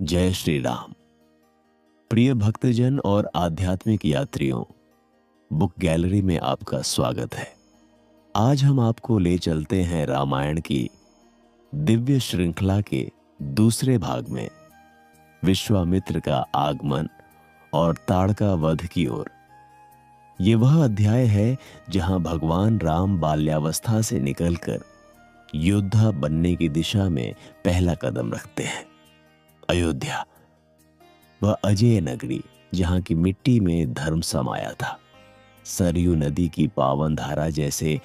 जय श्री राम। प्रिय भक्तजन और आध्यात्मिक यात्रियों, बुक गैलरी में आपका स्वागत है। आज हम आपको ले चलते हैं रामायण की दिव्य श्रृंखला के दूसरे भाग में, विश्वामित्र का आगमन और ताड़का वध की ओर। ये वह अध्याय है जहां भगवान राम बाल्यावस्था से निकलकर योद्धा बनने की दिशा में पहला कदम रखते हैं। अयोध्या, वह अजेय नगरी जहां की मिट्टी में धर्म समाया था। सरयू नदी की पावन धारा जैसे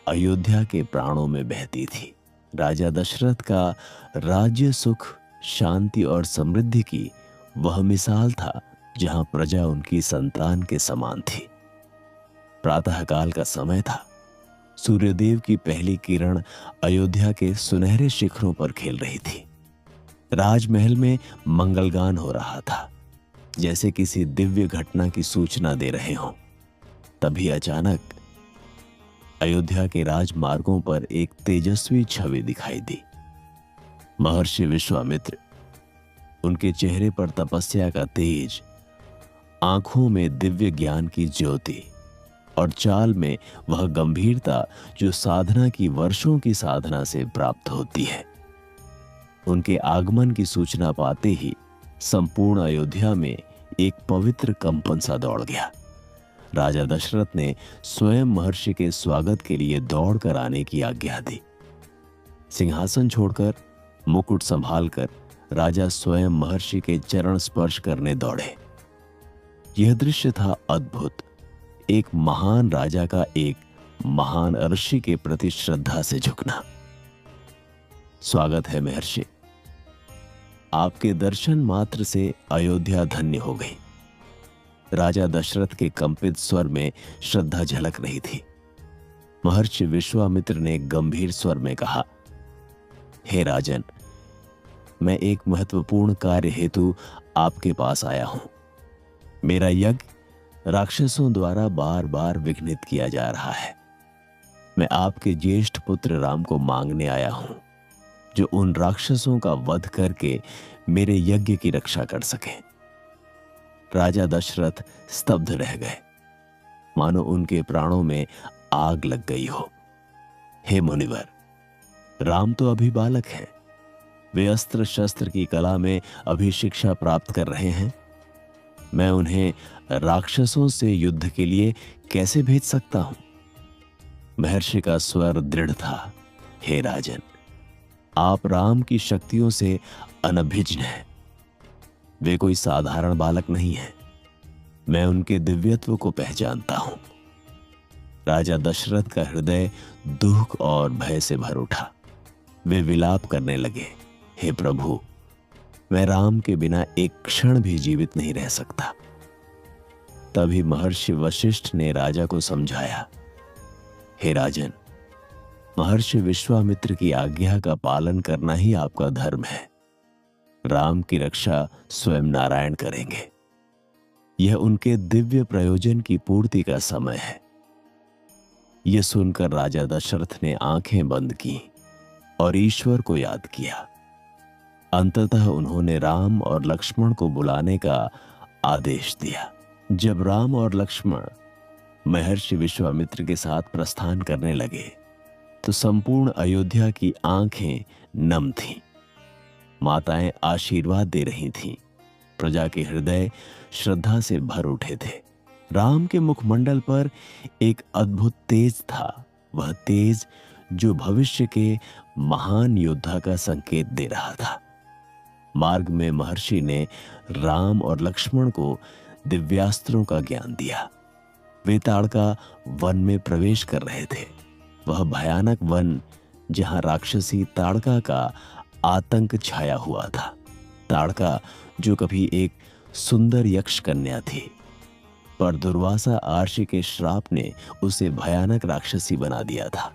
अयोध्या के प्राणों में बहती थी। राजा दशरथ का राज्य सुख, शांति और समृद्धि की वह मिसाल था जहां प्रजा उनकी संतान के समान थी। प्रातःकाल का समय था। सूर्यदेव की पहली किरण अयोध्या के सुनहरे शिखरों पर खेल रही थी। राजमहल में मंगलगान हो रहा था, जैसे किसी दिव्य घटना की सूचना दे रहे हों। तभी अचानक अयोध्या के राजमार्गों पर एक तेजस्वी छवि दिखाई दी। महर्षि विश्वामित्र, उनके चेहरे पर तपस्या का तेज, आंखों में दिव्य ज्ञान की ज्योति और चाल में वह गंभीरता जो साधना की वर्षों की साधना से प्राप्त होती है। उनके आगमन की सूचना पाते ही संपूर्ण अयोध्या में एक पवित्र कंपन सा दौड़ गया। राजा दशरथ ने स्वयं महर्षि के स्वागत के लिए दौड़ कर आने की आज्ञा दी। सिंहासन छोड़कर, मुकुट संभालकर राजा स्वयं महर्षि के चरण स्पर्श करने दौड़े। यह दृश्य था अद्भुत। एक महान राजा का एक महान ऋषि के प्रति श्रद्धा से झुकना। स्वागत है महर्षि, आपके दर्शन मात्र से अयोध्या धन्य हो गई। राजा दशरथ के कंपित स्वर में श्रद्धा झलक रही थी। महर्षि विश्वामित्र ने गंभीर स्वर में कहा, हे राजन, मैं एक महत्वपूर्ण कार्य हेतु आपके पास आया हूं। मेरा यज्ञ राक्षसों द्वारा बार बार विघ्नित किया जा रहा है। मैं आपके ज्येष्ठ पुत्र राम को मांगने आया हूं, जो उन राक्षसों का वध करके मेरे यज्ञ की रक्षा कर सके। राजा दशरथ स्तब्ध रह गए, मानो उनके प्राणों में आग लग गई हो। हे मुनिवर, राम तो अभी बालक हैं। वे अस्त्र शस्त्र की कला में अभी शिक्षा प्राप्त कर रहे हैं। मैं उन्हें राक्षसों से युद्ध के लिए कैसे भेज सकता हूं? महर्षि का स्वर दृढ़ था, हे राजन, आप राम की शक्तियों से अनभिज्ञ हैं। वे कोई साधारण बालक नहीं है। मैं उनके दिव्यत्व को पहचानता हूं। राजा दशरथ का हृदय दुख और भय से भर उठा। वे विलाप करने लगे, हे प्रभु, मैं राम के बिना एक क्षण भी जीवित नहीं रह सकता। तभी महर्षि वशिष्ठ ने राजा को समझाया, हे राजन, महर्षि विश्वामित्र की आज्ञा का पालन करना ही आपका धर्म है। राम की रक्षा स्वयं नारायण करेंगे। यह उनके दिव्य प्रयोजन की पूर्ति का समय है। यह सुनकर राजा दशरथ ने आंखें बंद की और ईश्वर को याद किया। अंततः उन्होंने राम और लक्ष्मण को बुलाने का आदेश दिया। जब राम और लक्ष्मण महर्षि विश्वामित्र के साथ प्रस्थान करने लगे तो संपूर्ण अयोध्या की आंखें नम थीं। माताएं आशीर्वाद दे रही थीं। प्रजा के हृदय श्रद्धा से भर उठे थे। राम के मुखमंडल पर एक अद्भुत तेज था, वह तेज जो भविष्य के महान योद्धा का संकेत दे रहा था। मार्ग में महर्षि ने राम और लक्ष्मण को दिव्यास्त्रों का ज्ञान दिया। वे ताड़का वन में प्रवेश कर रहे थे। वह भयानक वन जहां राक्षसी ताड़का का आतंक छाया हुआ था। ताड़का जो कभी एक सुंदर यक्ष कन्या थी, पर दुर्वासा आर्षि के श्राप ने उसे भयानक राक्षसी बना दिया था।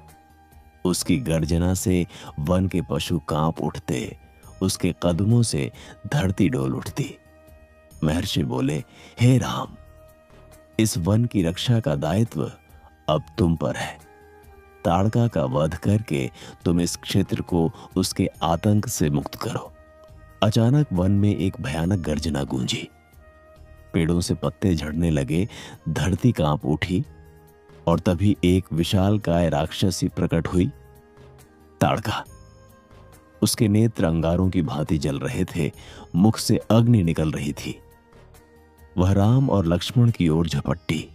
उसकी गर्जना से वन के पशु कांप उठते, उसके कदमों से धरती डोल उठती। महर्षि बोले, हे राम, इस वन की रक्षा का दायित्व अब तुम पर है। ताड़का का वध करके तुम इस क्षेत्र को उसके आतंक से मुक्त करो। अचानक वन में एक भयानक गर्जना गूंजी। पेड़ों से पत्ते झड़ने लगे, धरती कांप उठी और तभी एक विशालकाय राक्षसी प्रकट हुई, ताड़का। उसके नेत्र अंगारों की भांति जल रहे थे, मुख से अग्नि निकल रही थी। वह राम और लक्ष्मण की ओर झपटी।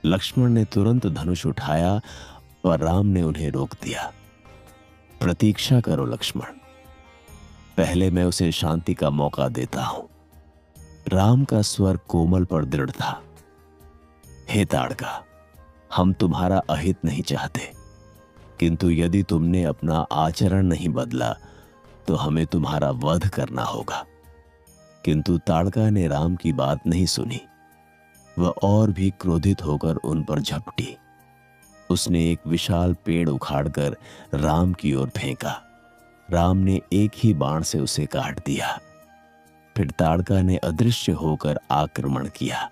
लक्ष्मण ने तुरंत धनुष उठाया पर राम ने उन्हें रोक दिया। प्रतीक्षा करो लक्ष्मण, पहले मैं उसे शांति का मौका देता हूं। राम का स्वर कोमल पर दृढ़ था। हे ताड़का, हम तुम्हारा अहित नहीं चाहते, किंतु यदि तुमने अपना आचरण नहीं बदला तो हमें तुम्हारा वध करना होगा। किंतु ताड़का ने राम की बात नहीं सुनी। वह और भी क्रोधित होकर उन पर झपटी। उसने एक विशाल पेड़ उखाड़कर राम की ओर फेंका। राम ने एक ही बाण से उसे काट दिया। फिर ताड़का ने अदृश्य होकर आक्रमण किया,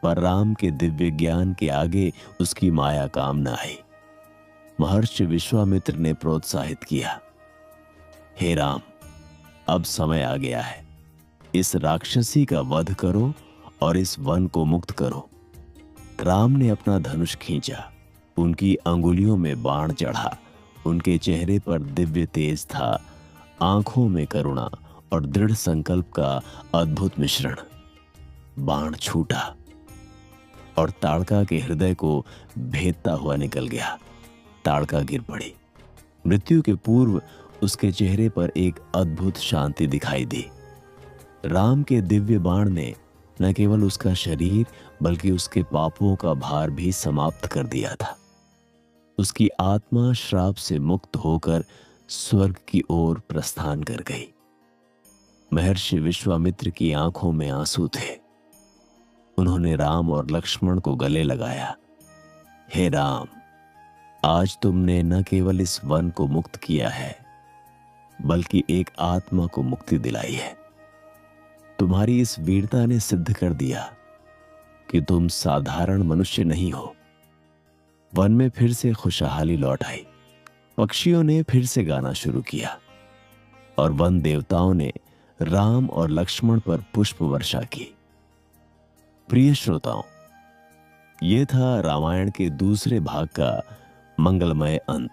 पर राम के दिव्य ज्ञान के आगे उसकी माया काम न आई। महर्षि विश्वामित्र ने प्रोत्साहित किया, हे राम, अब समय आ गया है। इस राक्षसी का वध करो और इस वन को मुक्त करो। राम ने अपना धनुष खींचा। उनकी अंगुलियों में बाण चढ़ा। उनके चेहरे पर दिव्य तेज था, आंखों में करुणा और दृढ़ संकल्प का अद्भुत मिश्रण। बाण छूटा और ताड़का के हृदय को भेदता हुआ निकल गया। ताड़का गिर पड़ी। मृत्यु के पूर्व उसके चेहरे पर एक अद्भुत शांति दिखाई दी। राम के दिव्य बाण ने न केवल उसका शरीर बल्कि उसके पापों का भार भी समाप्त कर दिया था। उसकी आत्मा श्राप से मुक्त होकर स्वर्ग की ओर प्रस्थान कर गई। महर्षि विश्वामित्र की आंखों में आंसू थे। उन्होंने राम और लक्ष्मण को गले लगाया। हे राम, आज तुमने न केवल इस वन को मुक्त किया है बल्कि एक आत्मा को मुक्ति दिलाई है। तुम्हारी इस वीरता ने सिद्ध कर दिया कि तुम साधारण मनुष्य नहीं हो। वन में फिर से खुशहाली लौट आई। पक्षियों ने फिर से गाना शुरू किया और वन देवताओं ने राम और लक्ष्मण पर पुष्प वर्षा की। प्रिय श्रोताओं, यह था रामायण के दूसरे भाग का मंगलमय अंत।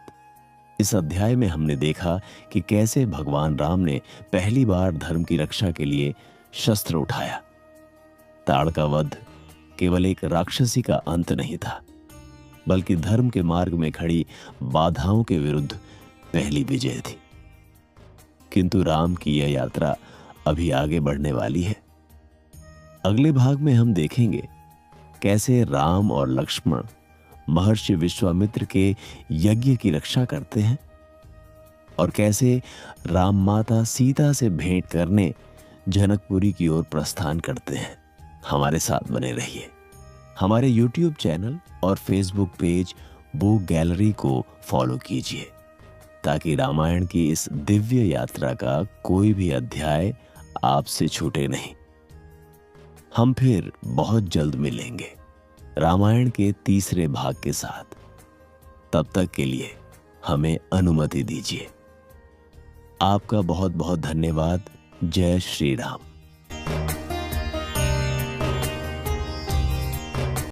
इस अध्याय में हमने देखा कि कैसे भगवान राम ने पहली बार धर्म की रक्षा के लिए शस्त्र उठाया। ताड़का वध केवल एक राक्षसी का अंत नहीं था, बल्कि धर्म के मार्ग में खड़ी बाधाओं के विरुद्ध पहली विजय थी। किंतु राम की यह यात्रा अभी आगे बढ़ने वाली है। अगले भाग में हम देखेंगे कैसे राम और लक्ष्मण महर्षि विश्वामित्र के यज्ञ की रक्षा करते हैं और कैसे राम माता सीता से भेंट करने जनकपुरी की ओर प्रस्थान करते हैं। हमारे साथ बने रहिए। हमारे YouTube चैनल और Facebook पेज बुक गैलरी को फॉलो कीजिए ताकि रामायण की इस दिव्य यात्रा का कोई भी अध्याय आपसे छूटे नहीं। हम फिर बहुत जल्द मिलेंगे रामायण के तीसरे भाग के साथ। तब तक के लिए हमें अनुमति दीजिए। आपका बहुत बहुत धन्यवाद। जय श्री राम।